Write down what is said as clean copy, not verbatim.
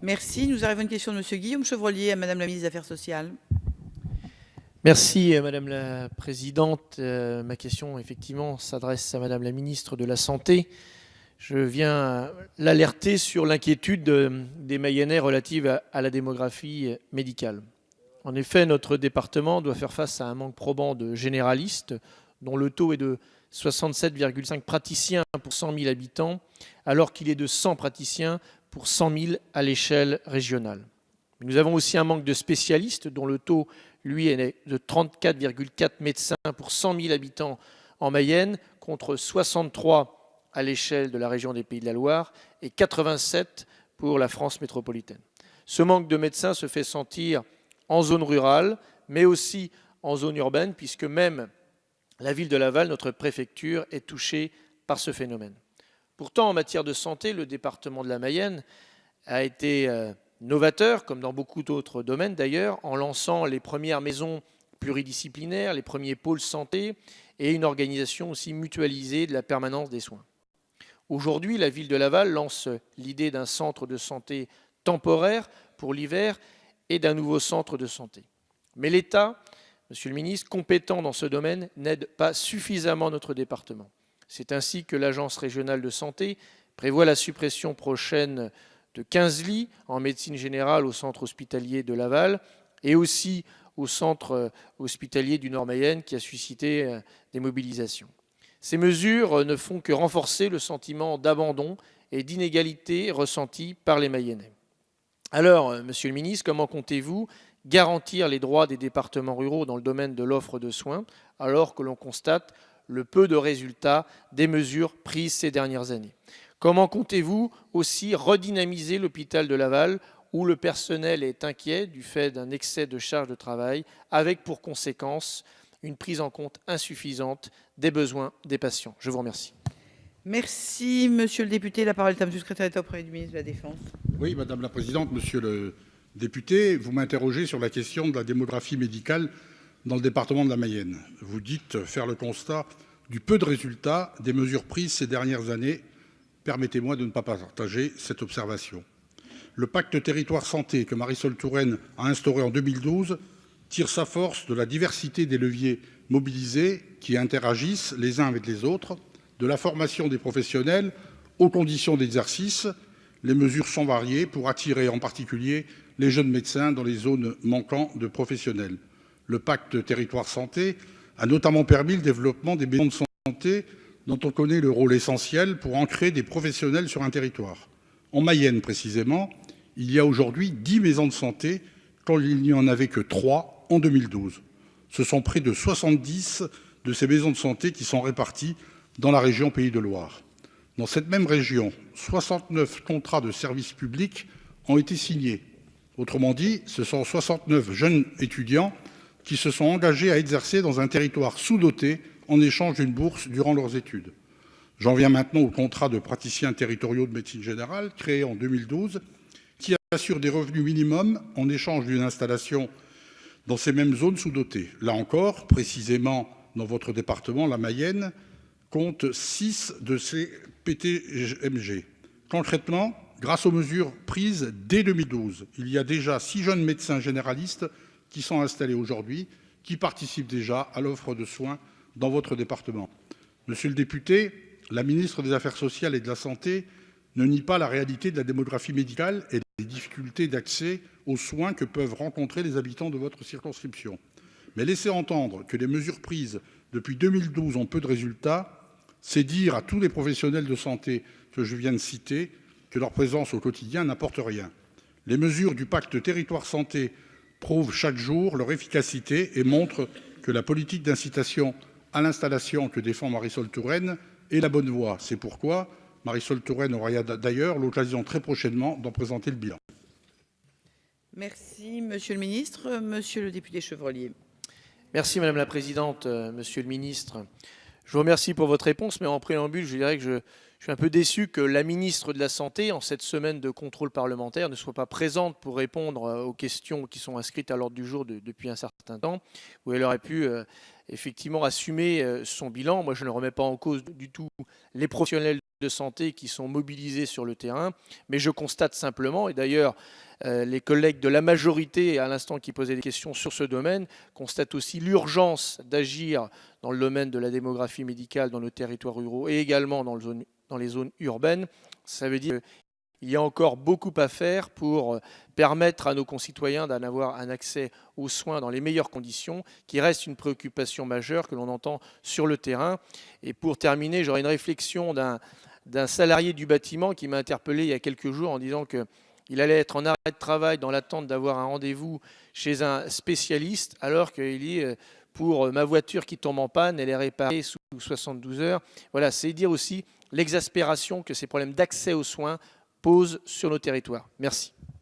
Merci. Nous arrivons à une question de Monsieur Guillaume Chevrollier à Madame la ministre des Affaires sociales. Merci Madame la Présidente. Ma question, effectivement, s'adresse à Madame la Ministre de la Santé. Je viens l'alerter sur l'inquiétude des Mayennais relative à la démographie médicale. En effet, notre département doit faire face à un manque probant de généralistes, dont le taux est de 67,5 praticiens pour 100 000 habitants, alors qu'il est de 100 praticiens pour 100 000 à l'échelle régionale. Nous avons aussi un manque de spécialistes, dont le taux, lui, est de 34,4 médecins pour 100 000 habitants en Mayenne, contre 63 à l'échelle de la région des Pays de la Loire et 87 pour la France métropolitaine. Ce manque de médecins se fait sentir en zone rurale, mais aussi en zone urbaine, puisque même la ville de Laval, notre préfecture, est touchée par ce phénomène. Pourtant, en matière de santé, le département de la Mayenne a été novateur, comme dans beaucoup d'autres domaines d'ailleurs, en lançant les premières maisons pluridisciplinaires, les premiers pôles santé et une organisation aussi mutualisée de la permanence des soins. Aujourd'hui, la ville de Laval lance l'idée d'un centre de santé temporaire pour l'hiver et d'un nouveau centre de santé. Mais l'État, Monsieur le ministre, compétent dans ce domaine, n'aide pas suffisamment notre département. C'est ainsi que l'Agence régionale de santé prévoit la suppression prochaine de 15 lits en médecine générale au centre hospitalier de Laval et aussi au centre hospitalier du Nord-Mayenne qui a suscité des mobilisations. Ces mesures ne font que renforcer le sentiment d'abandon et d'inégalité ressenti par les Mayennais. Alors, Monsieur le ministre, comment comptez-vous garantir les droits des départements ruraux dans le domaine de l'offre de soins, alors que l'on constate le peu de résultats des mesures prises ces dernières années? Comment comptez-vous aussi redynamiser l'hôpital de Laval, où le personnel est inquiet du fait d'un excès de charge de travail, avec pour conséquence une prise en compte insuffisante des besoins des patients? Je vous remercie. Merci, monsieur le député. La parole est à monsieur le secrétaire d'État auprès du ministre de la Défense. Oui, Madame la Présidente, Monsieur le député, vous m'interrogez sur la question de la démographie médicale dans le département de la Mayenne. Vous dites faire le constat du peu de résultats des mesures prises ces dernières années. Permettez-moi de ne pas partager cette observation. Le pacte territoire-santé que Marisol Touraine a instauré en 2012 tire sa force de la diversité des leviers mobilisés qui interagissent les uns avec les autres, de la formation des professionnels aux conditions d'exercice. Les mesures sont variées pour attirer en particulier les jeunes médecins dans les zones manquant de professionnels. Le pacte territoire-santé a notamment permis le développement des maisons de santé dont on connaît le rôle essentiel pour ancrer des professionnels sur un territoire. En Mayenne précisément, il y a aujourd'hui 10 maisons de santé quand il n'y en avait que 3 en 2012. Ce sont près de 70 de ces maisons de santé qui sont réparties dans la région Pays de Loire. Dans cette même région, 69 contrats de service public ont été signés. Autrement dit, ce sont 69 jeunes étudiants qui se sont engagés à exercer dans un territoire sous-doté en échange d'une bourse durant leurs études. J'en viens maintenant aux contrats de praticiens territoriaux de médecine générale, créés en 2012, qui assurent des revenus minimums en échange d'une installation dans ces mêmes zones sous-dotées. Là encore, précisément dans votre département, la Mayenne, compte 6 de ces PTMG. Concrètement, grâce aux mesures prises dès 2012, il y a déjà 6 jeunes médecins généralistes qui sont installés aujourd'hui, qui participent déjà à l'offre de soins dans votre département. Monsieur le député, la ministre des Affaires sociales et de la Santé ne nie pas la réalité de la démographie médicale et des difficultés d'accès aux soins que peuvent rencontrer les habitants de votre circonscription. Mais laisser entendre que les mesures prises depuis 2012 ont peu de résultats, c'est dire à tous les professionnels de santé que je viens de citer que leur présence au quotidien n'apporte rien. Les mesures du pacte territoire-santé prouvent chaque jour leur efficacité et montrent que la politique d'incitation à l'installation que défend Marisol Touraine est la bonne voie. C'est pourquoi Marisol Touraine aura d'ailleurs l'occasion très prochainement d'en présenter le bilan. Merci, monsieur le ministre. Monsieur le député Chevrollier. Merci Madame la Présidente, Monsieur le ministre. Je vous remercie pour votre réponse, mais en préambule, je dirais que je suis un peu déçu que la ministre de la Santé, en cette semaine de contrôle parlementaire, ne soit pas présente pour répondre aux questions qui sont inscrites à l'ordre du jour depuis un certain temps, où elle aurait pu effectivement assumer son bilan. Moi, je ne remets pas en cause du tout les professionnels de santé qui sont mobilisés sur le terrain, mais je constate simplement, et d'ailleurs les collègues de la majorité à l'instant qui posaient des questions sur ce domaine constatent aussi l'urgence d'agir dans le domaine de la démographie médicale dans nos territoires ruraux et également dans les zones urbaines. Ça veut dire qu'il y a encore beaucoup à faire pour permettre à nos concitoyens d'en avoir un accès aux soins dans les meilleures conditions, qui reste une préoccupation majeure que l'on entend sur le terrain. Et pour terminer, j'aurais une réflexion d'un salarié du bâtiment qui m'a interpellé il y a quelques jours en disant qu'il allait être en arrêt de travail dans l'attente d'avoir un rendez-vous chez un spécialiste, alors qu'il est pour ma voiture qui tombe en panne, elle est réparée sous 72 heures. Voilà, c'est dire aussi l'exaspération que ces problèmes d'accès aux soins posent sur nos territoires. Merci.